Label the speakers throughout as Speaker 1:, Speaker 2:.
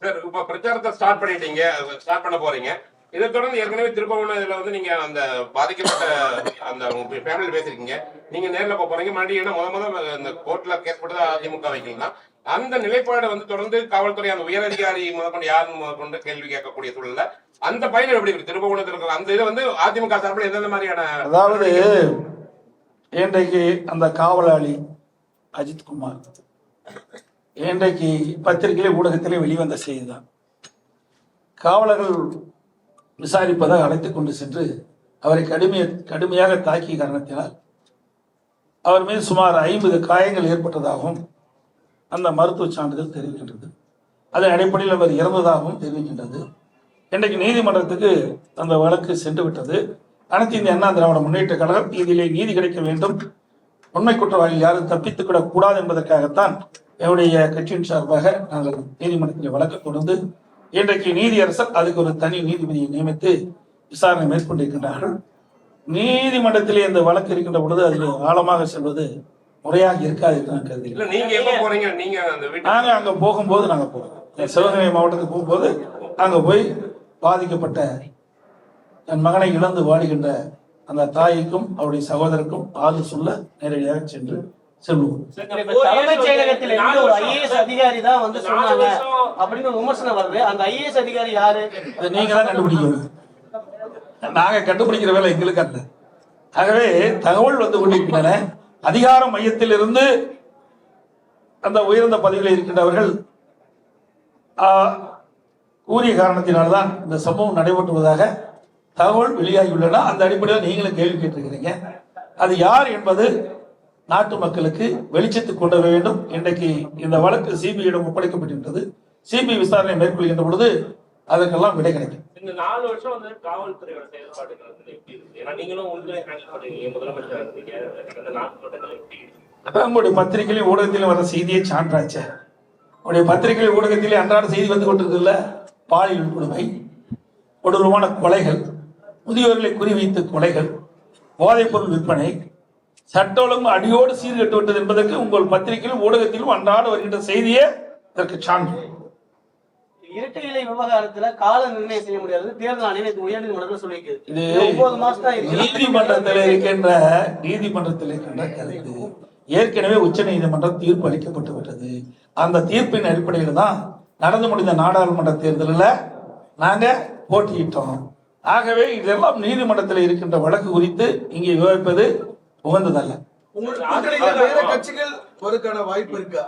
Speaker 1: Sir இப்ப பிரச்சாரத்தை start பண்ண போறீங்க. இதை தொடர்ந்து ஏற்கனவே திருப்பவனம் இதுல வந்து நீங்க அந்த பாதிக்கப்பட்ட அந்த ஃபேமிலி பேசிருக்கீங்க. நீங்க நேர்ல போறீங்க மறுபடியும் முத இந்த கோர்ட்ல கேஸ் போட்டு அதிமுக வைக்கலாம். அந்த நிலைப்பாடு வந்து தொடர்ந்து காவல்துறை அந்த உயர் அதிகாரி முதற்கொண்டு யாருன்னு முதற்கொண்டு கேள்வி கேட்கக்கூடிய சூழல்ல அந்த பயணம் எப்படி இருக்கு? திருப்பவனத்தில் இருக்கிற அந்த இதை வந்து அதிமுக சார்பில் எந்தெந்த மாதிரியான,
Speaker 2: அதாவது இன்றைக்கு அந்த காவலாளி அஜித்குமார் இன்றைக்கு பத்திரிகையிலே ஊடகத்திலே வெளிவந்த செய்திதான். காவலர்கள் விசாரிப்பதாக அழைத்துக் கொண்டு சென்று அவரை கடுமையாக தாக்கிய காரணத்தினால் அவர் மீது சுமார் 50 காயங்கள் ஏற்பட்டதாகவும் அந்த மருத்துவ சான்றிதழ் தெரிவிக்கின்றது. அதன் அடிப்படையில் அவர் இறந்ததாகவும் தெரிவிக்கின்றது. இன்றைக்கு நீதிமன்றத்துக்கு அந்த வழக்கு சென்று விட்டது. அனைத்து இந்திய அண்ணா திராவிட முன்னேற்ற கழகம் இதிலே நீதி கிடைக்க வேண்டும், உண்மை குற்றவாளிகள் யாரும் தப்பித்துவிடக் கூடாது என்பதற்காகத்தான் என்னுடைய கட்சியின் சார்பாக நாங்கள் நீதிமன்றத்தில் வழக்கு தொடர்ந்து இன்றைக்கு நீதியரசர் அதுக்கு ஒரு தனி நீதிபதியை நியமித்து விசாரணை மேற்கொண்டிருக்கின்றார்கள். நீதிமன்றத்திலே இந்த வழக்கு இருக்கின்ற பொழுது அதில் ஆழமாக செல்வது முறையாக இருக்காது என்று நான் கருதுகிறேன். நாங்க அங்க போகும்போது நாங்க போறோம், சிவகங்கை மாவட்டத்துக்கு போகும்போது அங்க போய் பாதிக்கப்பட்ட என் மகனை இழந்து வாடுகின்ற அந்த தாய்க்கும் அவருடைய சகோதரருக்கும் ஆறு சொல்ல நேரடியாக சென்று செல்வோம்.
Speaker 3: தலைமைச் செயலகத்தில் இருந்து ஒரு ஐஏஎஸ் அதிகாரி தான் வந்து சொன்னாங்க அப்படின்னு விமர்சனம் வருது. அந்த ஐஏஎஸ் அதிகாரி யாரு?
Speaker 2: நீங்க தான் கண்டுபிடிக்கணும், நாங்க கண்டுபிடிக்கிற வேலை எங்களுக்கு அல்ல. ஆகவே தகவல் வந்து கொண்டிருக்கின்றன. அதிகார மையத்தில் இருந்து அந்த உயர்ந்த பதவியில் இருக்கின்றவர்கள் கூறிய காரணத்தினால்தான் இந்த சம்பவம் நடைபெற்றுவதாக தகவல் வெளியாகியுள்ளன. அந்த அடிப்படையில் நீங்களும் கேள்வி கேட்டிருக்கிறீங்க. அது யார் என்பது நாட்டு மக்களுக்கு வெளிச்சத்துக்கு கொண்டு வர வேண்டும். இன்றைக்கு இந்த வழக்கு சிபிஐயிடம் ஒப்படைக்கப்பட்டிருக்கிறது. சிபிஐ விசாரணை மேற்கொள்கின்ற பொழுது அதற்கெல்லாம் விடை கிடைக்கும்.
Speaker 4: இந்த 4 வருஷம் வந்து காவல்துறையோட செயல்பாடுகள் எப்படி இருக்கு? ஏன்னா நீங்களும் உங்களுடைய முதலமைச்சர் இருந்தீங்க.
Speaker 2: உங்களுடைய பத்திரிகையிலும் ஊடகத்திலும் வர செய்தியை சான்றாச்ச. உங்களுடைய பத்திரிகை ஊடகத்திலே அன்றாட செய்தி வந்து கொண்டிருக்குல்ல, பாலியல் கொடுமை, கொடூரமான கொலைகள், முதியோர்களை குறிவைத்து கொலைகள், போதைப் பொருள் விற்பனை, சட்ட ஒழுங்கு அடியோடு சீர்கட்டு விட்டது என்பதற்கு உங்கள் பத்திரிகையிலும் ஊடகத்திலும் அன்றாட வருகின்ற செய்தியே இதற்கு சான்று.
Speaker 3: இரட்டை இலை விவகாரத்துல கால நிர்ணயம் செய்ய முடியாது, தேர்தல் ஆணையம் உயர்நீதிமன்றத்தில் சொல்லியிருக்கிறது. இது 9 மாசம் தான்
Speaker 2: நீதிமன்றத்தில் இருக்கின்ற கருத்து ஏற்கனவே உச்ச நீதிமன்றம் தீர்ப்பு அளிக்கப்பட்டு விட்டது. அந்த தீர்ப்பின் அடிப்படையில் தான் நடந்து முடிந்த நாடாளுமன்ற தேர்தலில் நாங்க போட்டியிட்டோம். ஆகவே இதெல்லாம் நீதிமன்றத்தில் இருக்கின்ற வழக்கு குறித்து இங்கே விவாதிப்பது உகந்ததல்ல.
Speaker 5: கட்சிகள் ஒருக்கான வாய்ப்பு இருக்கா?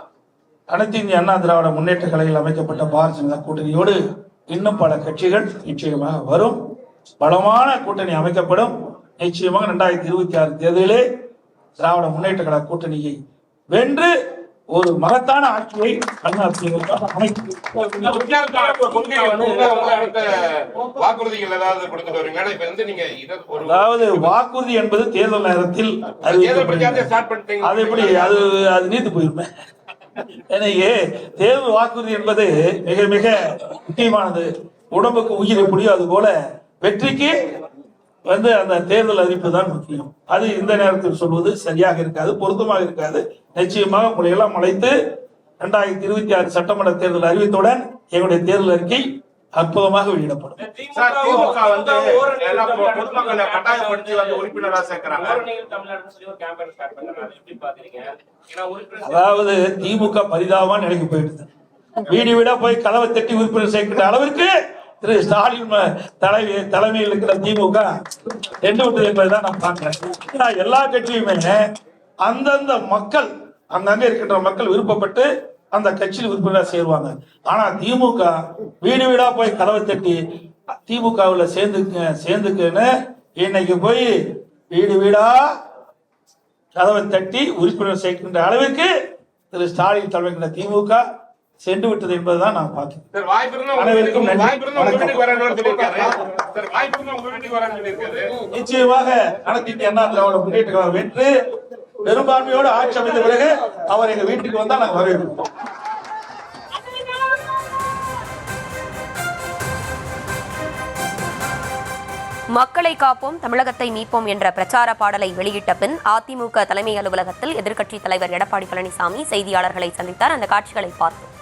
Speaker 2: அனைத்து இந்திய அண்ணா திராவிட முன்னேற்ற கழகத்தில் அமைக்கப்பட்ட பாரதிய ஜனதா கூட்டணியோடு இன்னும் பல கட்சிகள் நிச்சயமாக வரும். பலமான கூட்டணி அமைக்கப்படும். நிச்சயமாக 2026 தேர்தலிலே திராவிட முன்னேற்ற கழக கூட்டணியை வென்று ஒரு மகத்தான ஆட்சியை அதாவது வாக்குறுதி என்பது தேர்தல் நேரத்தில் அது எப்படி அது நீத்து போயிருமே. எனவே தேர்தல் வாக்குறுதி என்பது மிக மிக முக்கியமானது. உடம்புக்கு உயிர் எப்படியோ அது போல வெற்றிக்கு வந்து அந்த தேர்தல் அறிவிப்பு தான் முக்கியம். அது இந்த நேரத்தில் சொல்வது சரியாக இருக்காது, பொருத்தமாக இருக்காது. நிச்சயமாக உங்களை எல்லாம் அழைத்து 2026 சட்டமன்ற தேர்தல் அறிவித்துடன் எங்களுடைய தேர்தல் அறிக்கை அற்புதமாக வெளியிடப்படும். அதாவது திமுக பரிதாபமா நிலைக்கு போயிடுது. வீடு வீடா போய் கதவை தட்டி உறுப்பினர் சேர்க்கின்ற அளவிற்கு திரு ஸ்டாலின் தலைமையில் இருக்கிற திமுக எண்டு விட்டது என்பதுதான் நான் பார்க்கிறேன். எல்லா கட்சியுமே அந்தந்த மக்கள் அங்கங்க இருக்கின்ற மக்கள் விருப்பப்பட்டு அந்த கட்சியில் உறுப்பினர் சேருவாங்க. ஆனா திமுக வீடு வீடா போய் கதவை தட்டி திமுகவுல சேர்ந்துக்குன்னு இன்னைக்கு போய் வீடு வீடா கதவை தட்டி உறுப்பினர் சேர்க்கின்ற அளவுக்கு திரு ஸ்டாலின் தலைமைக்கின்ற திமுக சென்று விட்டது என்பதுதான் நான் பார்க்கிறேன். நிச்சயமாக அனைத்து இந்திய அண்ணா திராவிட முன்னேற்ற கழகம் வென்று பெரும்பான்மையோடு ஆட்சி அமைந்த பிறகு அவர் எங்க வீட்டுக்கு வந்தா நாங்கள் வரவேற்போம்.
Speaker 6: மக்களை காப்போம், தமிழகத்தை மீட்போம் என்ற பிரச்சார பாடலை வெளியிட்ட பின் அதிமுக தலைமை அலுவலகத்தில் எதிர்க்கட்சித் தலைவர் எடப்பாடி பழனிசாமி செய்தியாளர்களை சந்தித்தார். அந்த காட்சிகளை பார்த்தோம்.